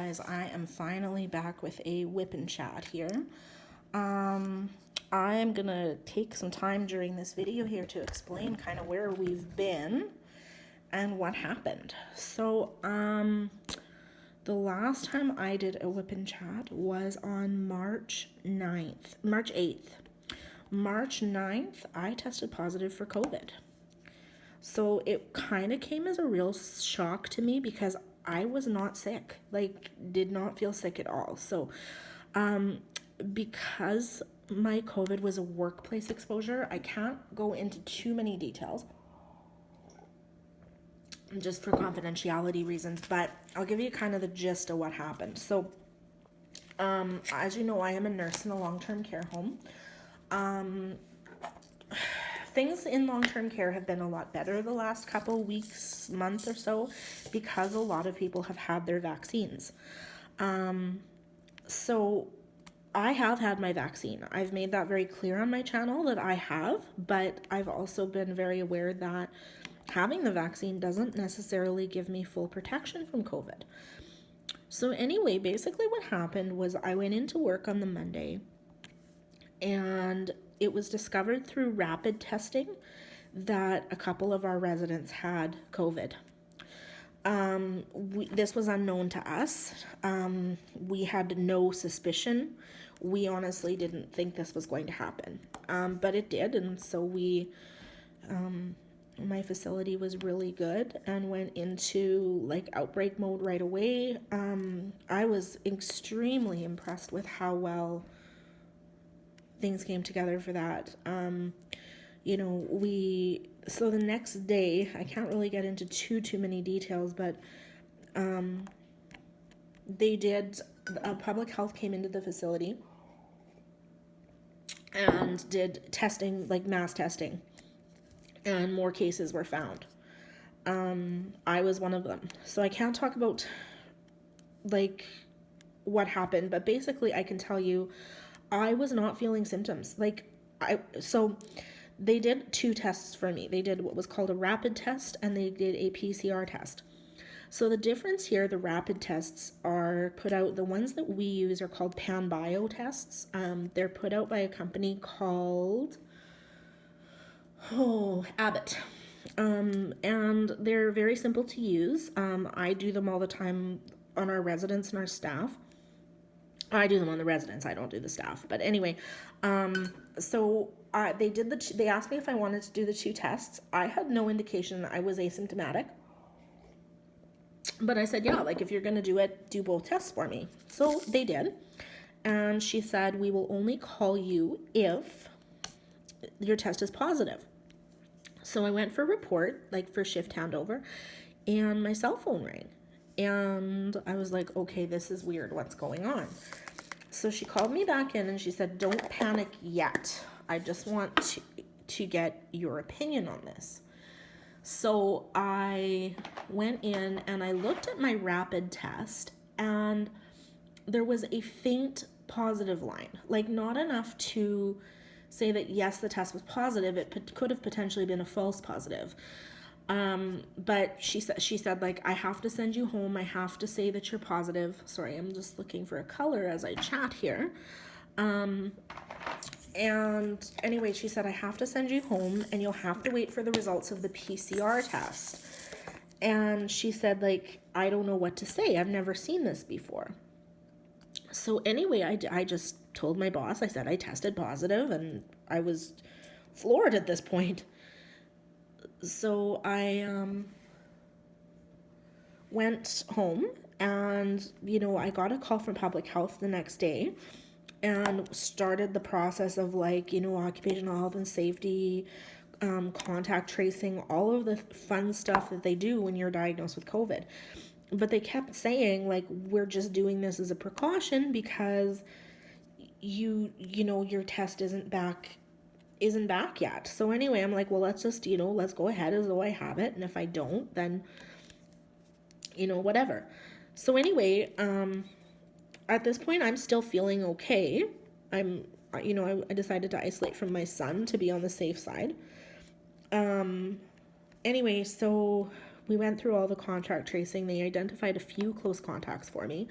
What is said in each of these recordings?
guys, I am finally back with a whip and chat here. I am gonna take some time during this video here to explain kind of where we've been and what happened. The last time I did a whip and chat was on March 8th. March 9th, I tested positive for COVID. So it kind of came as a real shock to me because I was not sick, like did not feel sick at all. Because my COVID was a workplace exposure, I can't go into too many details just for confidentiality reasons, but I'll give you kind of the gist of what happened. As you know, I am a nurse in a long-term care home. Things in long-term care have been a lot better the last couple weeks, month or so, because a lot of people have had their vaccines. So I have had my vaccine. I've made that very clear on my channel that I have, but I've also been very aware that having the vaccine doesn't necessarily give me full protection from COVID. So anyway, basically what happened was I went into work on the Monday and it was discovered through rapid testing that a couple of our residents had COVID. This was unknown to us. We had no suspicion. We honestly didn't think this was going to happen, but it did, and so my facility was really good and went into like outbreak mode right away. I was extremely impressed with how well things came together for that. So the next day, I can't really get into too many details, but public health came into the facility and did testing, like mass testing, and more cases were found. I was one of them. So I can't talk about like what happened, but basically I can tell you I was not feeling symptoms. So they did two tests for me. They did what was called a rapid test and they did a PCR test. So the difference here, the rapid tests are put out, the ones that we use are called PanBio tests. They're put out by a company called Abbott. And they're very simple to use. I do them all the time on our residents and our staff. I do them on the residents. I don't do the staff. But anyway, they asked me if I wanted to do the two tests. I had no indication I was asymptomatic. But I said, yeah, like if you're going to do it, do both tests for me. So they did. And she said, we will only call you if your test is positive. So I went for report, like for shift handover, and my cell phone rang. And I was like, okay, this is weird. What's going on? So she called me back in and she said, don't panic yet. I just want to get your opinion on this. So I went in and I looked at my rapid test and there was a faint positive line, like not enough to say that yes, the test was positive. It could have potentially been a false positive. But she said like, I have to send you home. I have to say that you're positive. Sorry, I'm just looking for a color as I chat here. And anyway, she said, I have to send you home and you'll have to wait for the results of the PCR test. And she said like, I don't know what to say. I've never seen this before. So anyway, I just told my boss, I said I tested positive and I was floored at this point. So I went home and, I got a call from public health the next day and started the process of occupational health and safety, contact tracing, all of the fun stuff that they do when you're diagnosed with COVID. But they kept saying like, we're just doing this as a precaution because your test isn't back yet. So anyway, I'm like, well, let's just, let's go ahead as though I have it. And if I don't, then, whatever. So anyway, at this point, I'm still feeling okay. I decided to isolate from my son to be on the safe side. Anyway, so we went through all the contact tracing. They identified a few close contacts for me.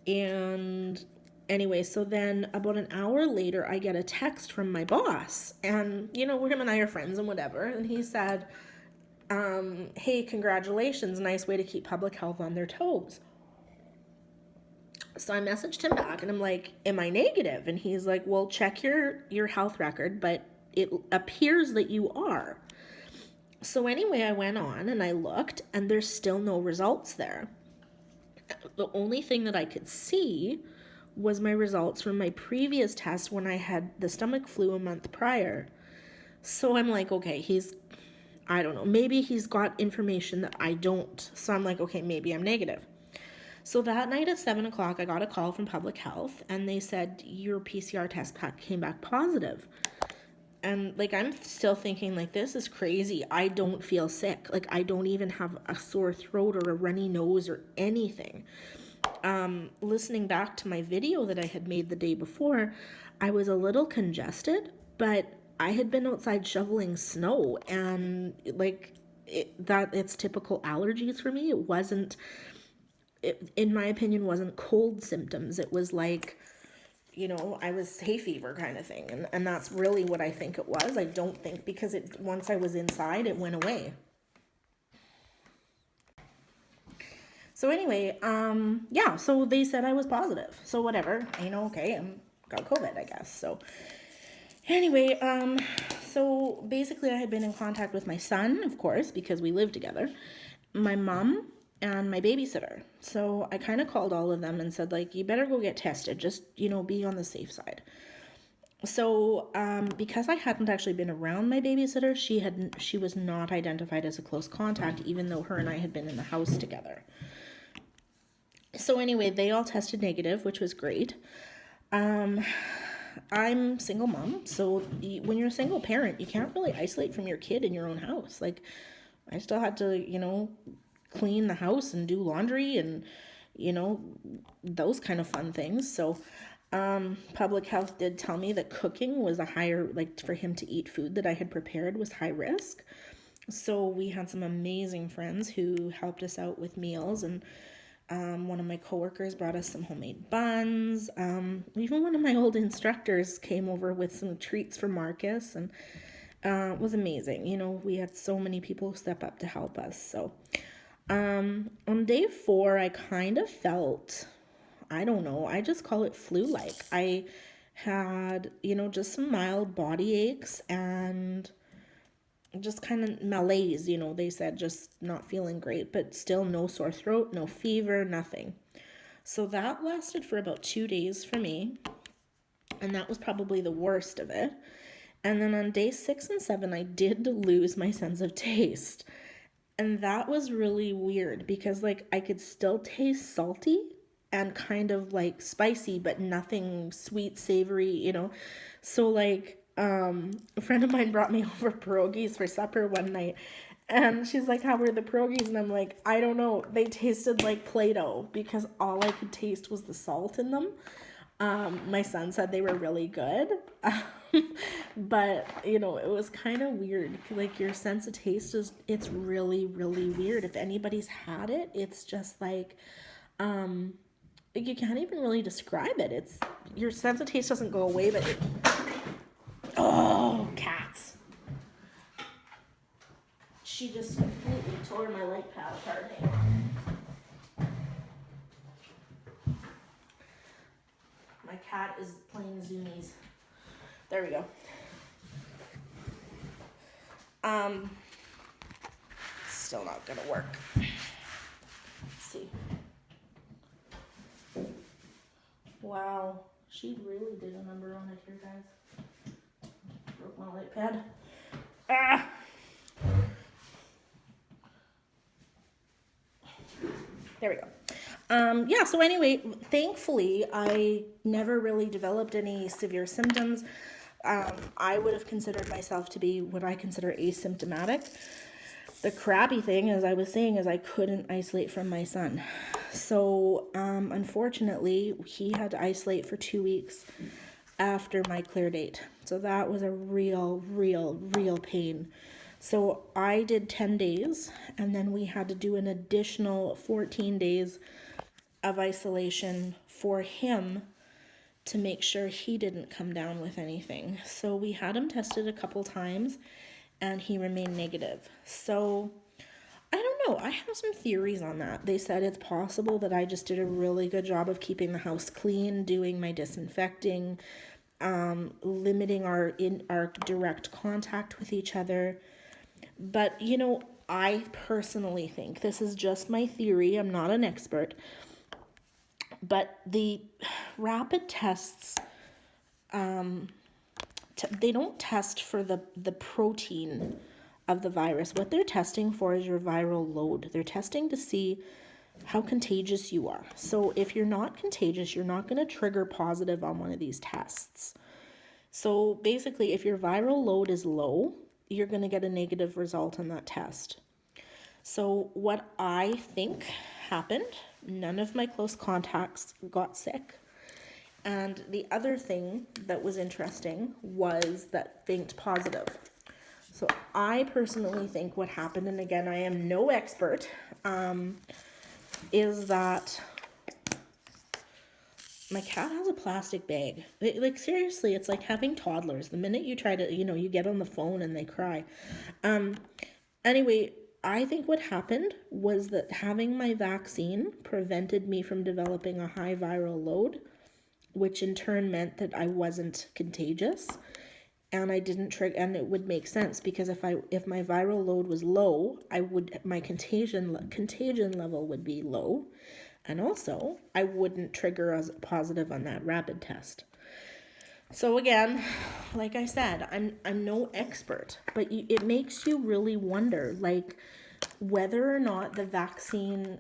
And anyway, so then about an hour later, I get a text from my boss. And, you know, him and I are friends and whatever. And he said, hey, congratulations. Nice way to keep public health on their toes. So I messaged him back and I'm like, am I negative? And he's like, well, check your health record, but it appears that you are. So anyway, I went on and I looked and there's still no results there. The only thing that I could see was my results from my previous test when I had the stomach flu a month prior. So I'm like, okay, I don't know, maybe he's got information that I don't. So I'm like, okay, maybe I'm negative. So that night at 7 o'clock, I got a call from public health and they said, your PCR test came back positive. And like, I'm still thinking like, this is crazy. I don't feel sick. Like, I don't even have a sore throat or a runny nose or anything. Listening back to my video that I had made the day before, I was a little congested, but I had been outside shoveling snow and like it's typical allergies for me. It, in my opinion, wasn't cold symptoms. It was like, you know, I was hay fever kind of thing. And that's really what I think it was. I don't think because once I was inside, it went away. So anyway, yeah, so they said I was positive. So whatever, you know, okay, I got COVID, I guess. So anyway, so basically I had been in contact with my son, of course, because we live together, my mom, and my babysitter. So I kind of called all of them and said, like, you better go get tested. Just, you know, be on the safe side. So because I hadn't actually been around my babysitter, she was not identified as a close contact, even though her and I had been in the house together. So anyway, they all tested negative, which was great. I'm single mom, so when you're a single parent, you can't really isolate from your kid in your own house. Like, I still had to, you know, clean the house and do laundry and, you know, those kind of fun things. So public health did tell me that cooking was a higher, like for him to eat food that I had prepared was high risk. So we had some amazing friends who helped us out with meals, and one of my coworkers brought us some homemade buns. Even one of my old instructors came over with some treats for Marcus, and it was amazing. You know, we had so many people step up to help us. So on day 4, I kind of felt, I don't know, I just call it flu-like. I had, you know, just some mild body aches and just kind of malaise, you know, they said, just not feeling great, but still no sore throat, no fever, nothing. So that lasted for about 2 days for me, and that was probably the worst of it. And then on day 6 and 7, I did lose my sense of taste. And that was really weird because, like, I could still taste salty and kind of like spicy, but nothing sweet, savory, you know. So, like, a friend of mine brought me over pierogies for supper one night. And she's like, how were the pierogies? And I'm like, I don't know. They tasted like Play-Doh because all I could taste was the salt in them. My son said they were really good. But, you know, it was kind of weird. Like, your sense of taste it's really, really weird. If anybody's had it, it's just like, you can't even really describe it. It's, your sense of taste doesn't go away, but oh, cats. She just completely tore my light pad apart. My cat is playing zoomies. There we go. Still not gonna work. Let's see. Wow, she really did a number on it here, guys. Broke my light pad. Ah! There we go. Yeah, so anyway, thankfully, I never really developed any severe symptoms. I would have considered myself to be what I consider asymptomatic. The crappy thing, as I was saying, is I couldn't isolate from my son. So, unfortunately, he had to isolate for 2 weeks after my clear date. So that was a real pain. So I did 10 days, and then we had to do an additional 14 days of isolation for him to make sure he didn't come down with anything. So we had him tested a couple times and he remained negative. So I don't know. I have some theories on that. They said it's possible that I just did a really good job of keeping the house clean, doing my disinfecting, limiting our direct contact with each other. But, you know, I personally think, this is just my theory, I'm not an expert, but the rapid tests, they don't test for the protein of the virus. What they're testing for is your viral load. They're testing to see how contagious you are. So if you're not contagious, you're not going to trigger positive on one of these tests. So basically, if your viral load is low, you're going to get a negative result on that test. So what I think happened, none of my close contacts got sick. And the other thing that was interesting was that thinked positive. So I personally think what happened, and again, I am no expert, is that my cat has a plastic bag. Like, seriously, it's like having toddlers. The minute you try to, you get on the phone and they cry. Anyway, I think what happened was that having my vaccine prevented me from developing a high viral load, which in turn meant that I wasn't contagious. And I didn't trigger, and it would make sense because if my viral load was low, my contagion level would be low, and also I wouldn't trigger as positive on that rapid test. So again, like I said, I'm no expert, but it makes you really wonder, like, whether or not the vaccine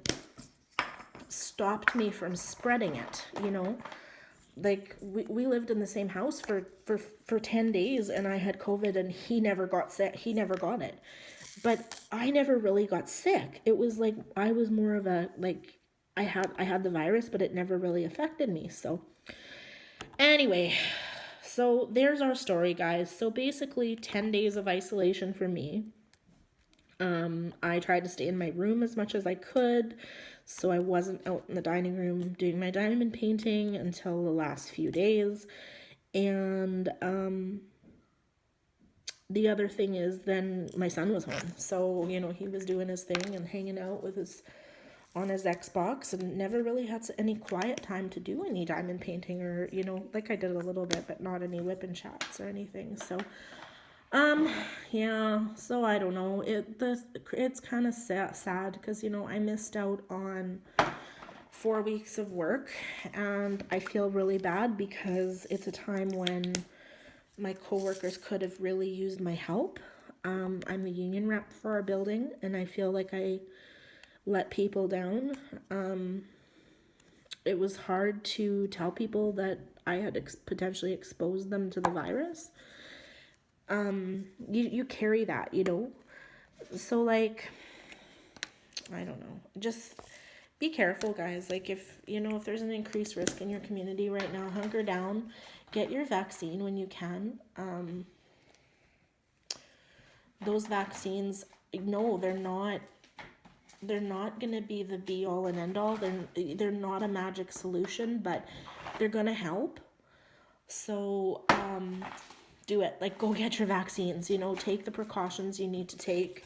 stopped me from spreading it, Like, we lived in the same house for 10 days, and I had COVID, and he never got sick. He never got it. But I never really got sick. It was like, I was more of a, like, I had the virus, but it never really affected me. So anyway, so there's our story, guys. So basically 10 days of isolation for me. I tried to stay in my room as much as I could, so I wasn't out in the dining room doing my diamond painting until the last few days. And the other thing is, then my son was home, so he was doing his thing and hanging out on his Xbox, and never really had any quiet time to do any diamond painting, or like I did a little bit, but not any WIP and chats or anything. So yeah, so I don't know. It's kind of sad because, I missed out on 4 weeks of work, and I feel really bad because it's a time when my coworkers could have really used my help. I'm the union rep for our building, and I feel like I let people down. It was hard to tell people that I had potentially exposed them to the virus. You carry that, so, like, I don't know, just be careful, guys. Like, if there's an increased risk in your community right now, hunker down, get your vaccine when you can. Those vaccines, no, they're not going to be the be all and end all. They're not a magic solution, but they're going to help. So do it. Like, go get your vaccines, take the precautions you need to take,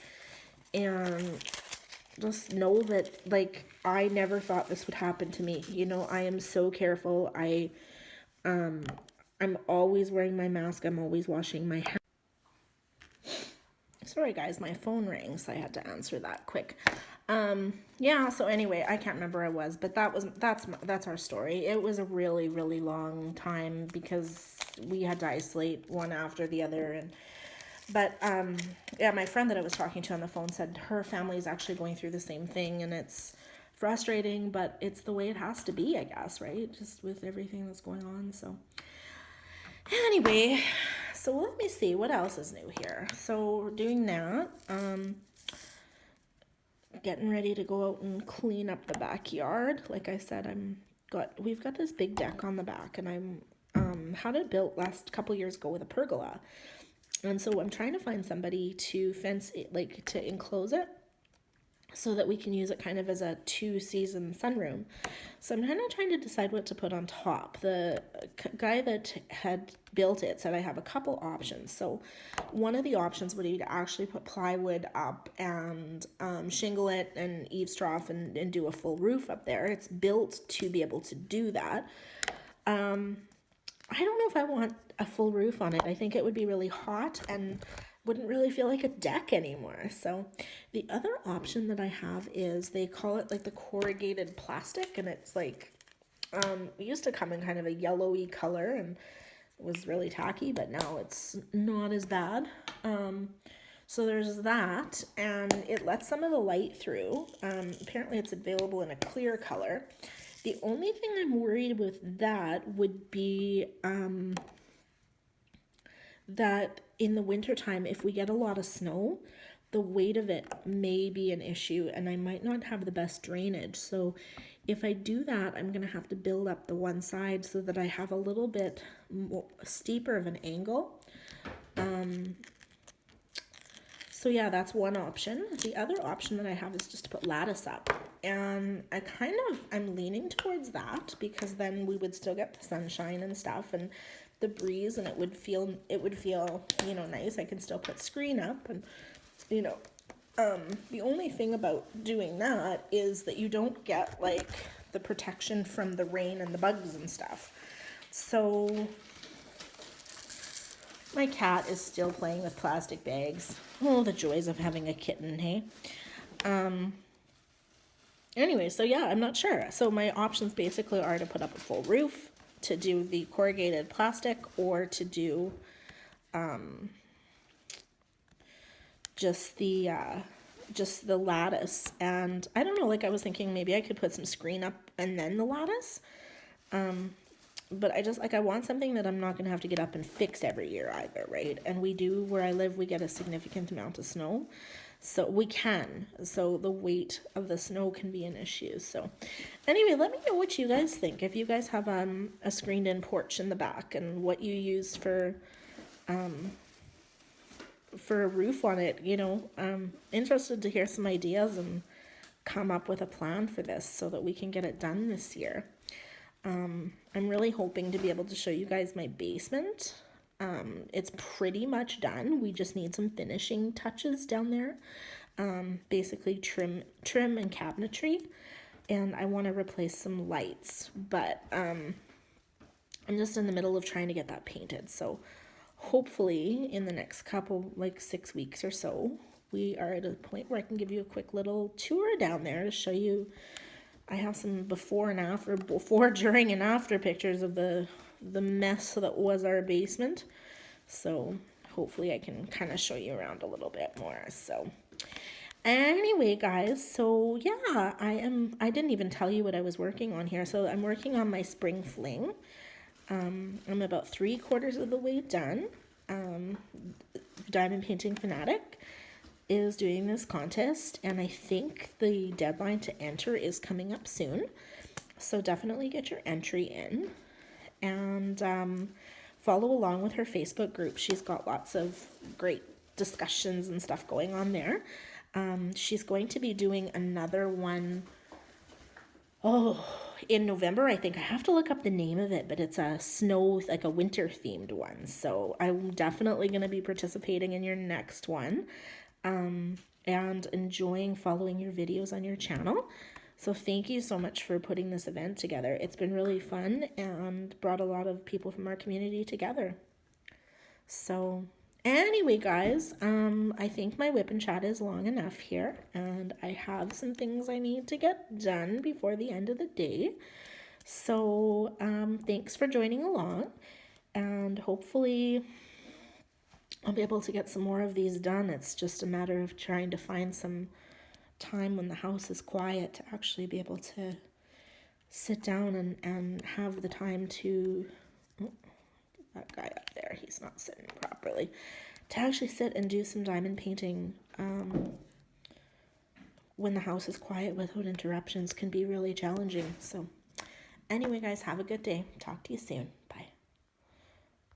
and just know that, like, I never thought this would happen to me. I am so careful. I'm always wearing my mask. I'm always washing my hands. Sorry, guys, my phone rang, so I had to answer that quick. Yeah, so anyway, I can't remember where I was, but that's our story. It was a really, really long time because we had to isolate one after the other, but yeah, my friend that I was talking to on the phone said her family is actually going through the same thing, and it's frustrating, but it's the way it has to be, I guess, right? Just with everything that's going on. So anyway, so let me see what else is new here. So we're doing that. Getting ready to go out and clean up the backyard. Like I said, we've got this big deck on the back, and I'm had it built last couple years ago with a pergola, and so I'm trying to find somebody to fence it, like to enclose it. so that we can use it kind of as a 2-season sunroom. So I'm kind of trying to decide what to put on top. The guy that had built it said I have a couple options. So one of the options would be to actually put plywood up and shingle it and eaves trough and do a full roof up there. It's built to be able to do that. I don't know if I want a full roof on it. I think it would be really hot and wouldn't really feel like a deck anymore. So the other option that I have is, they call it like the corrugated plastic, and it's like, it used to come in kind of a yellowy color and it was really tacky, but now it's not as bad. So there's that, and it lets some of the light through. Apparently it's available in a clear color. The only thing I'm worried with that would be that in the wintertime, if we get a lot of snow, the weight of it may be an issue, and I might not have the best drainage. So if I do that, I'm going to have to build up the one side so that I have a little bit more steeper of an angle. So yeah, that's one option. The other option that I have is just to put lattice up. And I'm leaning towards that, because then we would still get the sunshine and stuff and the breeze, and it would feel, nice. I can still put screen up, and, the only thing about doing that is that you don't get like the protection from the rain and the bugs and stuff. So my cat is still playing with plastic bags. Oh, the joys of having a kitten, hey? Anyway, so yeah, I'm not sure. So my options basically are to put up a full roof, to do the corrugated plastic, or to do just the lattice. And I don't know, like, I was thinking maybe I could put some screen up and then the lattice. But I want something that I'm not going to have to get up and fix every year either, right? And where I live, we get a significant amount of snow. So the weight of the snow can be an issue. So anyway, let me know what you guys think. If you guys have a screened in porch in the back, and what you use for a roof on it, interested to hear some ideas and come up with a plan for this so that we can get it done this year. I'm really hoping to be able to show you guys my basement. It's pretty much done. We just need some finishing touches down there. Basically trim and cabinetry. And I want to replace some lights, but I'm just in the middle of trying to get that painted. So hopefully in the next couple, like 6 weeks or so, we are at a point where I can give you a quick little tour down there to show you. I have some before, during, and after pictures of the mess that was our basement. So hopefully I can kind of show you around a little bit more. So anyway, guys, so yeah, I didn't even tell you what I was working on here. So I'm working on my Spring Fling. I'm about 3/4 of the way done. Diamond Painting Fanatic is doing this contest, and I think the deadline to enter is coming up soon. So definitely get your entry in, and follow along with her Facebook group. She's got lots of great discussions and stuff going on there. She's going to be doing another one in November, I think. I have to look up the name of it, but it's a snow, like a winter themed one. So I'm definitely going to be participating in your next one. And enjoying following your videos on your channel. So thank you so much for putting this event together. It's been really fun and brought a lot of people from our community together. So anyway, guys, I think my WIP and chat is long enough here, and I have some things I need to get done before the end of the day. So thanks for joining along, and hopefully I'll be able to get some more of these done. It's just a matter of trying to find some time when the house is quiet to actually be able to sit down and have the time to, that guy up there, he's not sitting properly, to actually sit and do some diamond painting when the house is quiet without interruptions can be really challenging. So anyway, guys, have a good day. Talk to you soon.